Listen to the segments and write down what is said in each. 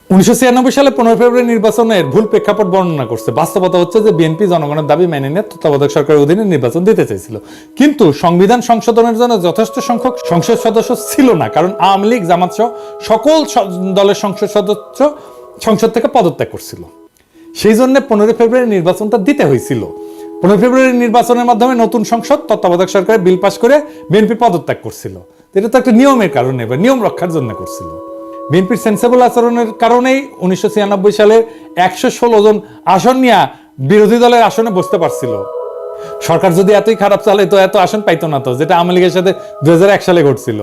1996 সালে 15 ফেব্রুয়ারি নির্বাচনের ভুল প্রেক্ষাপট বর্ণনা করছে। বাস্তবতা হচ্ছে যে বিএনপি জনগণের দাবি মেনে নিয়ে তত্ত্বাবধায়ক সরকারের অধীনে নির্বাচন দিতে চাইছিল, কিন্তু সংবিধান সংশোধনের জন্য যথেষ্ট সংখ্যক সংসদ সদস্য ছিল না, কারণ আওয়ামী লীগ জামাত সহ সকল দলের সংসদ সদস্য সংসদ থেকে পদত্যাগ করছিল। সেই জন্য 15 ফেব্রুয়ারি নির্বাচনটা দিতে হয়েছিল। 15 ফেব্রুয়ারি নির্বাচনের মাধ্যমে নতুন সংসদ তত্ত্বাবধায়ক সরকারের বিল পাস করে বিএনপি পদত্যাগ করছিল। এটা তো একটা নিয়মের কারণে বা নিয়ম রক্ষার জন্য করছিল। বিএনপির সেন্সেবল আচরণের কারণেই 1996 সালের 116 জন আসন নিয়ে বিরোধী দলের আসনে বসতে পারছিল। সরকার যদি এতই খারাপ চালে তো এত আসন পাইতো না, তো যেটা আওয়ামী লীগের সাথে 2001 সালে ঘটছিল।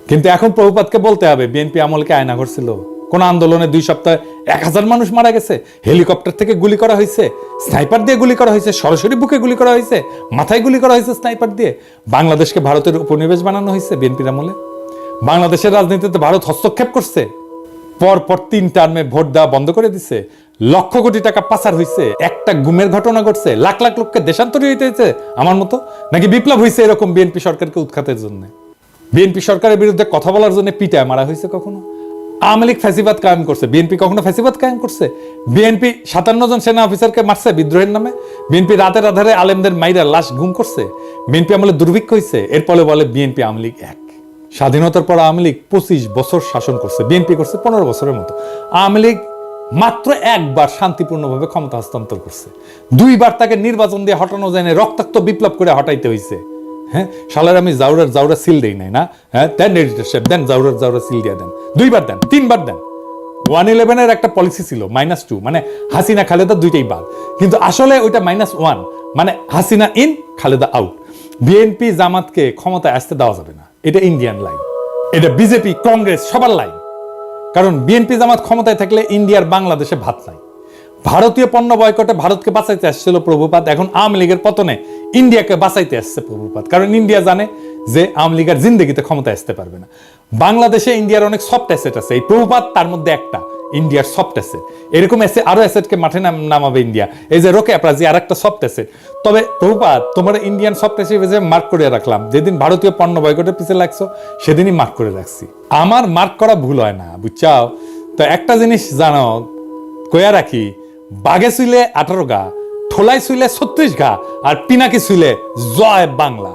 কিন্তু এখন প্রভুপাতকে বলতে হবে, বিএনপি আমলকে আয়না করছিল? কোন আন্দোলনে 2 সপ্তাহে 1000 মানুষ মারা গেছে, হেলিকপ্টার থেকে গুলি করা হয়েছে, স্নাইপার দিয়ে গুলি করা হয়েছে, সরাসরি বুকে গুলি করা হয়েছে, মাথায় গুলি করা হয়েছে স্নাইপার দিয়ে। বাংলাদেশকে ভারতের উপনিবেশ বানানো হয়েছে বিএনপির আমলে। বাংলাদেশের রাজনীতিতে ভারত হস্তক্ষেপ করছে। পরপর 3 টার্মে ভোট দেওয়া বন্ধ করে দিছে। লক্ষ কোটি টাকা পাচার হয়েছে। একটা গুমের ঘটনা ঘটছে। লাখ লাখ লোককে দেশান্তরী হইতে হয়েছে আমার মতো। নাকি বিপ্লব হয়েছে এরকম বিএনপি সরকারকে উৎখাতের জন্য? বিএনপি সরকারের বিরুদ্ধে কথা বলার জন্য পিটায় মারা হয়েছে কখনো? আওয়ামী লীগ ফ্যাসিবাদ কায়েম করছে, বিএনপি কখনো ফ্যাসিবাদ কায়েম করছে? বিএনপি 57 জন সেনা অফিসারকে মারছে বিদ্রোহের নামে। বিএনপি রাতের আধারে আলেমদের মাইরা লাশ গুম করছে। বিএনপি আমলে দুর্ভিক্ষ হয়েছে। এরপরে বলে বিএনপি আওয়ামী লীগ এক। স্বাধীনতার পর আওয়ামী লীগ 25 বছর শাসন করছে, বিএনপি করছে 15 বছরের মতো। আওয়ামী লীগ মাত্র একবার শান্তিপূর্ণভাবে ক্ষমতা হস্তান্তর করছে। 2 বার তাকে নির্বাচন দিয়ে হটানো যায় না, রক্তাক্ত বিপ্লব করে হটাইতে হয়েছে। হ্যাঁ, শালার আমি জাউরা সিল দেই নাই না? হ্যাঁ, দেন এডিটর সাহেব, দেন জাউরা সিল দিয়ে দেন। 2 বার দেন, 3 বার দেন। 111 একটা পলিসি ছিল -2, মানে হাসিনা খালেদা দুইটাই বাদ, কিন্তু আসলে ওইটা -1, মানে Hasina in Khaleda out. BNP জামাতকে ক্ষমতায় আসতে দেওয়া যাবে না, এটা ইন্ডিয়ান লাইন। এটা বিজেপি কংগ্রেস সবার লাইন। কারণ বিএনপি জামাত ক্ষমতায় থাকলে ইন্ডিয়ার বাংলাদেশে ভাত নাই। ভারতীয় পণ্য বয়কটে ভারতকে বাঁচাইতে আসছিল প্রভুপাত, এখন আওয়ামী লীগের পতনে ইন্ডিয়াকে বাঁচাইতে আসছে প্রভুপাত। কারণ ইন্ডিয়া জানে যে আওয়ামী লীগের জিন্দগিতে ক্ষমতায় আসতে পারবে না। বাংলাদেশে ইন্ডিয়ার অনেক সফট অ্যাসেট আছে, এই প্রভুপাত তার মধ্যে একটা ইন্ডিয়ার সফট অ্যাসেট। এরকম আরো অ্যাসেটকে মাঠে নামাবে ইন্ডিয়া। এই যে রোকে অ্যাপ্রাজি আর একটা সফট অ্যাসেট। তবে প্রভুপাত, তোমার ইন্ডিয়ান সফট অ্যাসেট মার্ক করে রাখলাম। যেদিন ভারতীয় পণ্য বয়কটের পিছিয়ে লাগছো সেদিনই মার্ক করে রাখছি। আমার মার্ক করা ভুল হয় না, বুঝছাও? তো একটা জিনিস জানো, কয়া রাখি, বাঘে শুইলে 18 গা, ঠোলাই শুইলে 36 গা, আর পিনাকি শুইলে জয় বাংলা।